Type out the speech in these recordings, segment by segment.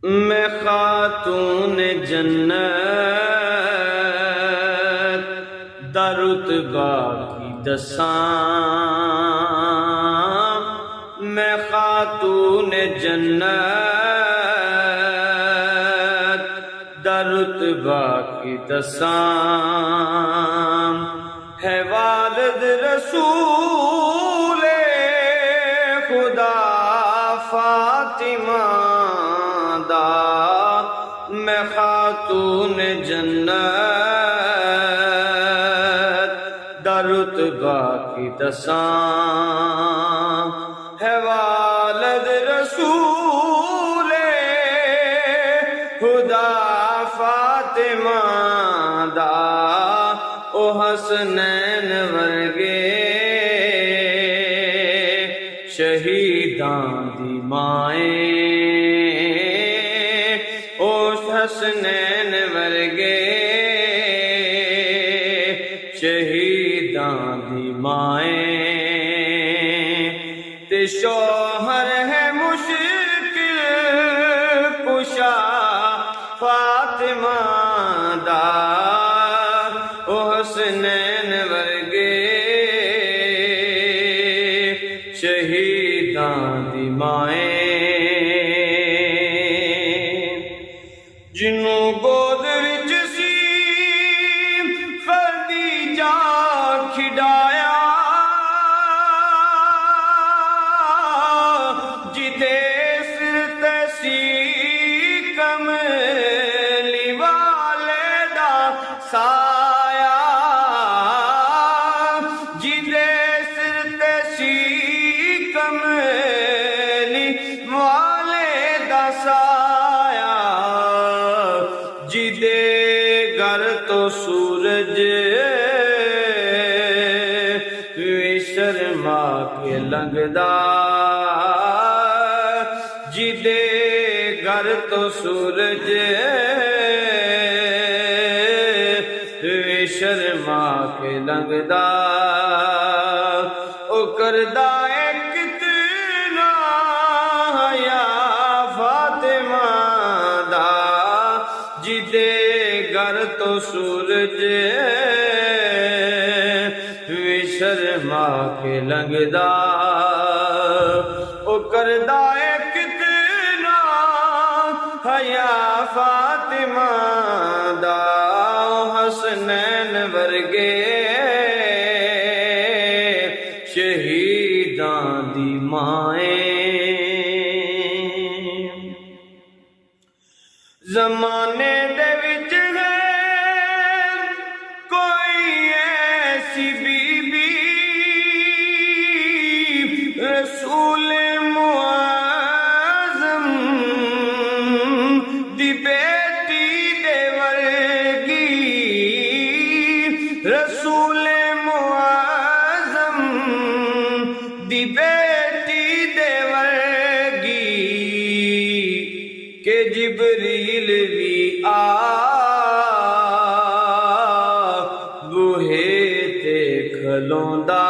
میں خاتون جنت درتبہ کی دساں، میں خاتون جنت درتبہ کی دساں، ہے والد رسول خدا فاطمہ دا، میں خاتون جنت درتبہ کی دساں، ہے والد رسول خدا فاطمہ دا، او حسنین ورگے شہیداں دی مائیں، او حسنین ورگے شہیداں دی مائیں، تے شوہر ہے مشکل کشا فاطمہ دا، او حسنین ورگے شہیداں دی مائیں، جنوں گود وچ سی خدیجہ کھڈایا، جدے سر تے سی کملی والے دا سایہ، جدے سر تے سی کملی والے دا سایہ، جدے گھر تو سورج شرما کے لنگدا، جدے گھر تو سورج شرما کے لنگدا، او کردا ہے کتنا حیا فاطمہ دا، جدے گھر تو سورج شرما کے لنگدا، او کردا ہے کتنا حیا فاطمہ دا، حسنین ورگے شہیداں دی مائیں، زمانے دے وچ ہے کوئی ایسی بی بی رسول معظم دی بیٹی دے ورگی، رسول معظم دی بیٹی دے ورگی، کہ جبریل بھی آ بوہے تے کھلوندا،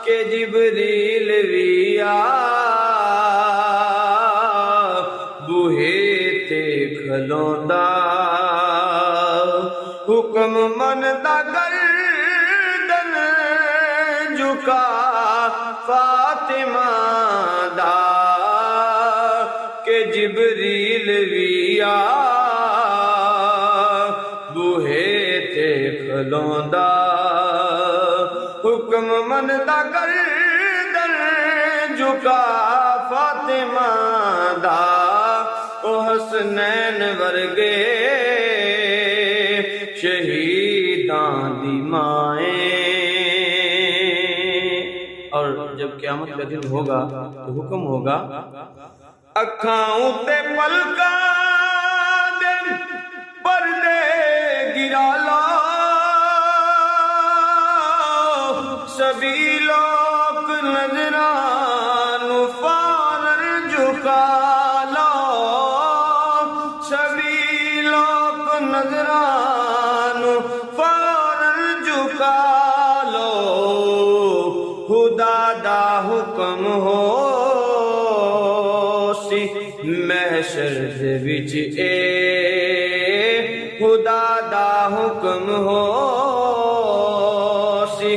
کہ جبریل بھی آ بوہے تے کھلوندا، حکم مندا گردن جھکا فاطمہ دا، کہ جبریل بھی آ بوہے تے کھلوندا، حکم مندا گردن جھکا فاطمہ دا، او حسنین ورگے شہیداں دی مائیں، اور جب قیامت کا دن ہوگا تو حکم ہوگا، اکھاں اُتے پلکاں دے پردے گرا لو، سبھی لوگ نظران فارر جھکا لو، سبھی لوگ نظران فارر جھکا لو، خدا دا حکم ہو سی محشر دے وچ اے خدا دا حکم ہو سی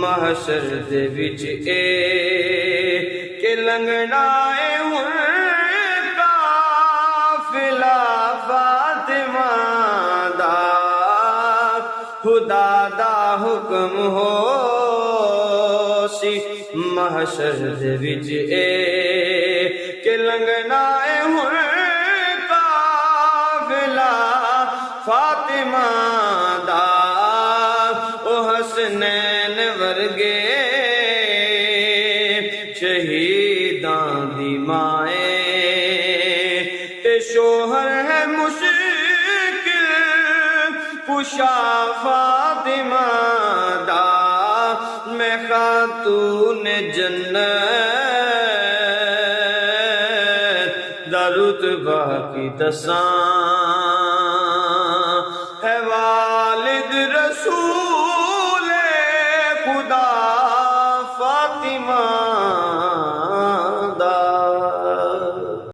محشر دے وچ اے کہ لنگنا اے خدا دا حکم ہو سی محشر دے وچ اے کہ لنگنا اے ہن قافلہ فاطمہ دا او حسنین ورگے شہیداں دی مائے تے شوہر ہے مشکل کشا فاطمہ دا میں خاتون جنت دا رتبہ کی دساں ہے والد رسول خدا